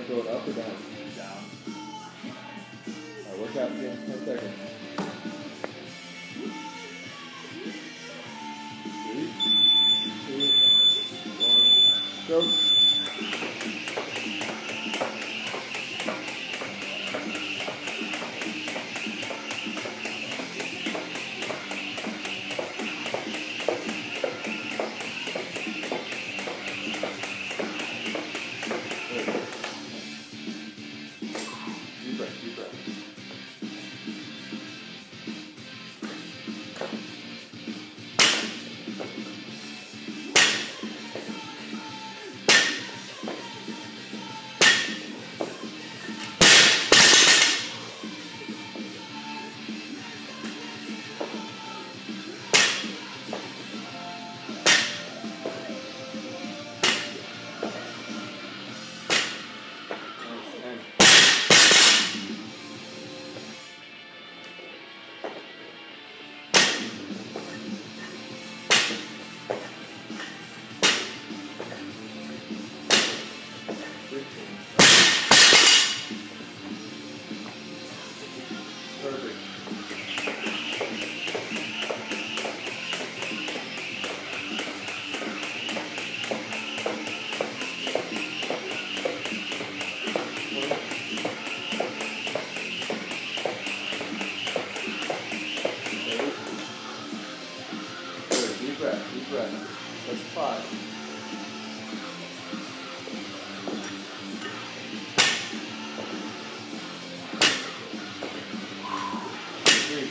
throw it up or down? Down. Alright, work out again, 10 seconds. 3, 2, 1, go. Deep breath, deep breath. Perfect. Good. Deep breath, deep breath. That's 5. 3.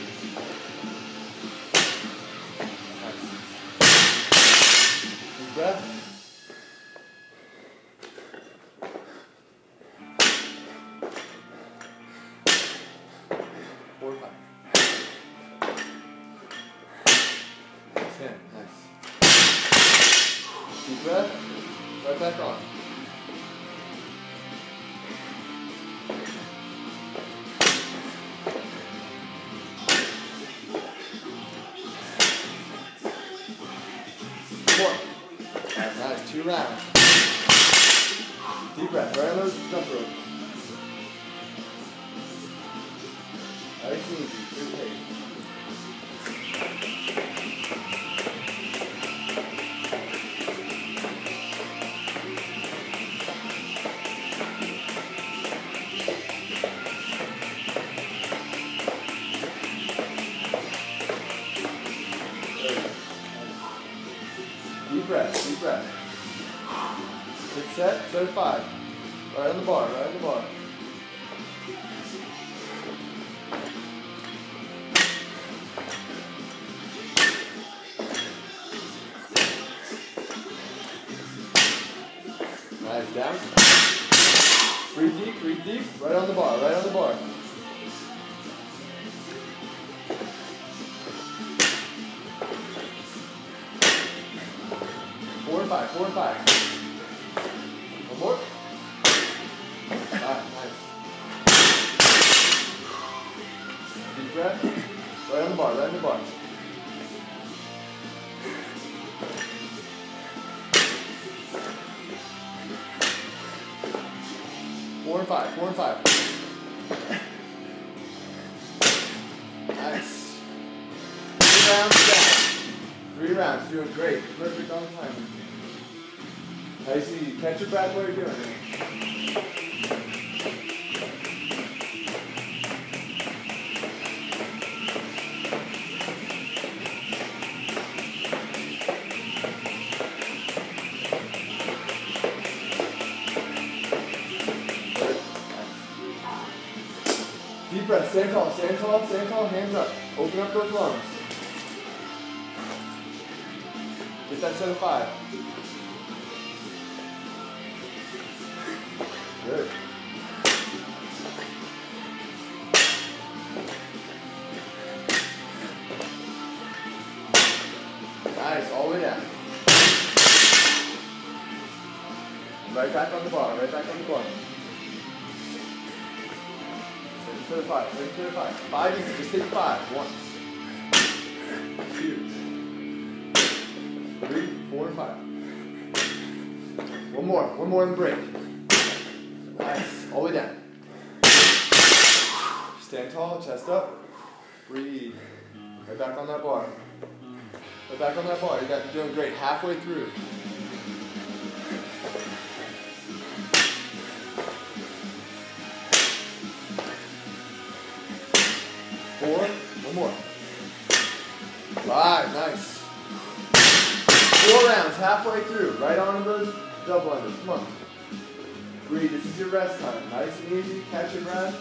Nice. Deep breath. 4, 5. 10. Nice. Deep breath. Right back on. More. That's nice. 2 rounds. Deep breath. Right on those jump ropes. Nice and easy. Good pace. Deep breath, deep breath. 6 set, set of 5. Right on the bar, right on the bar. Nice, down. Breathe deep, right on the bar, right on the bar. Four and five. One more. Alright, nice. Deep breath. Right on the bar, right on the bar. Four and five. Nice. 3 rounds down. 3 rounds, doing great. Perfect on time. Nice and easy. Catch your breath while you're doing it. Deep breath, stand tall, hands up. Open up those lungs. Get that set of 5. Good. Nice, all the way down. Right back on the bar, right back on the bar. Set of 5, set of 5. 5 easy, just take 5. 1, 2, 3, 4, and 5. One more and break. Nice. All the way down. Stand tall, chest up. Breathe. Right back on that bar. Right back on that bar. You're doing great. Halfway through. 4, one more. 5, nice. 4 rounds, halfway through. Right onto those double unders. Come on. Breathe, this is your rest time. Nice and easy, catch your breath.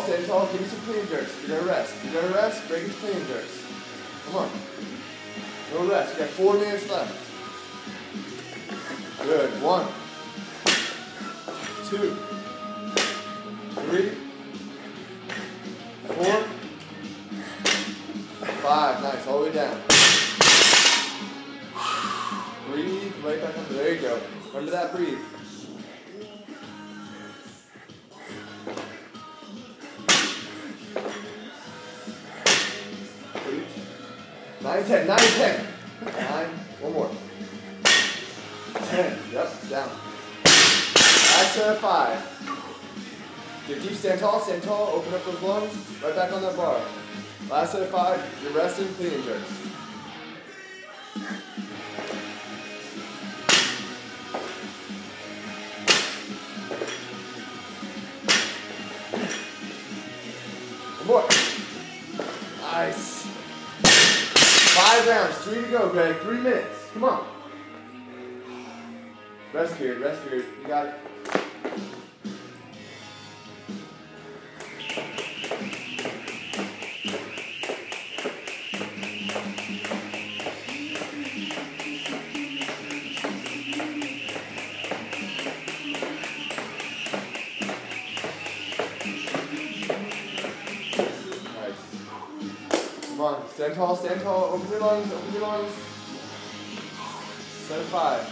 Stand tall, give me some clean jerks. You gotta rest. You gotta rest, break into clean jerks. Come on. No rest. You got 4 minutes left. Good. 1, 2, 3, 4, 5. Nice. All the way down. Breathe. Right back up. There you go. Remember that. Breathe. 9, 10, 9, 10. 9, one more. 10, yep, down. Last set of 5. Get deep, stand tall, open up those lungs, right back on that bar. Last set of 5, you're resting, clean and jerks. One more. Nice. 5 rounds, 3 to go, Greg. 3 minutes. Come on. Rest period, rest period. You got it. Come on, stand tall, open your lungs, open your lungs. Set of 5.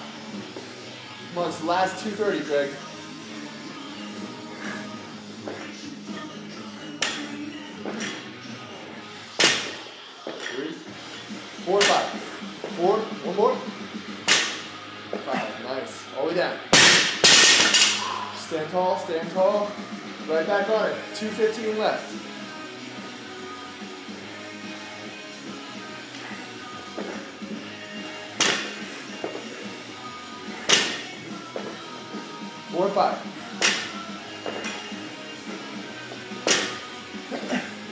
Come on, it's the last 2:30, Greg. 3, 4, 5. 4, one more. 5, nice. All the way down. Stand tall. Right back on it. 2:15 left. 4, 5.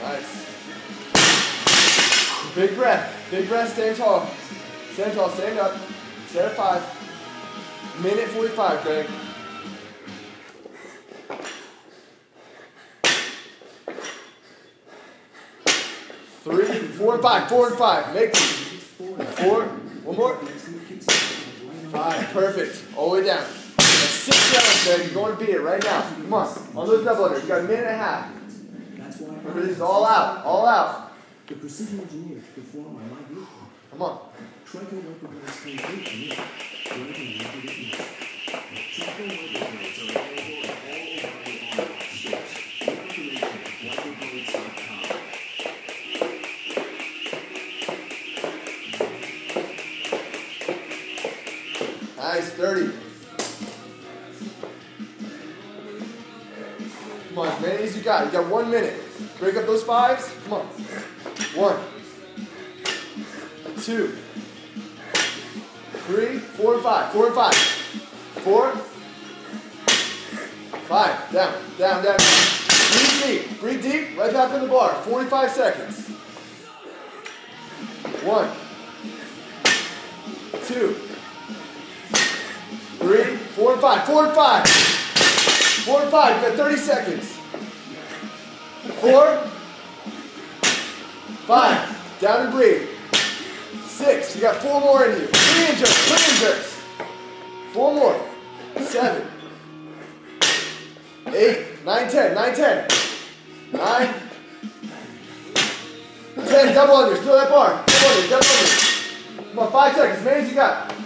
Nice. Big breath, stand tall. Stand up. Set of 5. Minute 45, Greg. 3, 4, and 5. 4 and 5. Make 4. One more. 5. Perfect. All the way down. 6 rounds, Greg. You're going to beat it right now. Come on. On those double unders. You got a minute and a half. Remember, this is all out. All out. The precision engineered to perform on my vehicle. Come on. Trico microblades came great to me. Trico microblades are available at all O'Reilly Auto stores. More information at microblades.com. Nice, 30. Come on, as many as you got. You got 1 minute. Break up those 5s. Come on. 1, 2, 3, 4, and 5. 4 and 5. 4, 5. Down. Breathe deep. Right back on the bar. 45 seconds. 1, 2, 3, 4, and 5. 4 and 5. 4 and 5. You got 30 seconds. 4, 5. Down and breathe. 6. You got 4 more in you. Clean and jerks. 4 more. 7, 8. 9, 10, 9, 10. 9, 10, double unders. Feel that bar. Double unders, double unders. Come on, 5 seconds, as many as you got.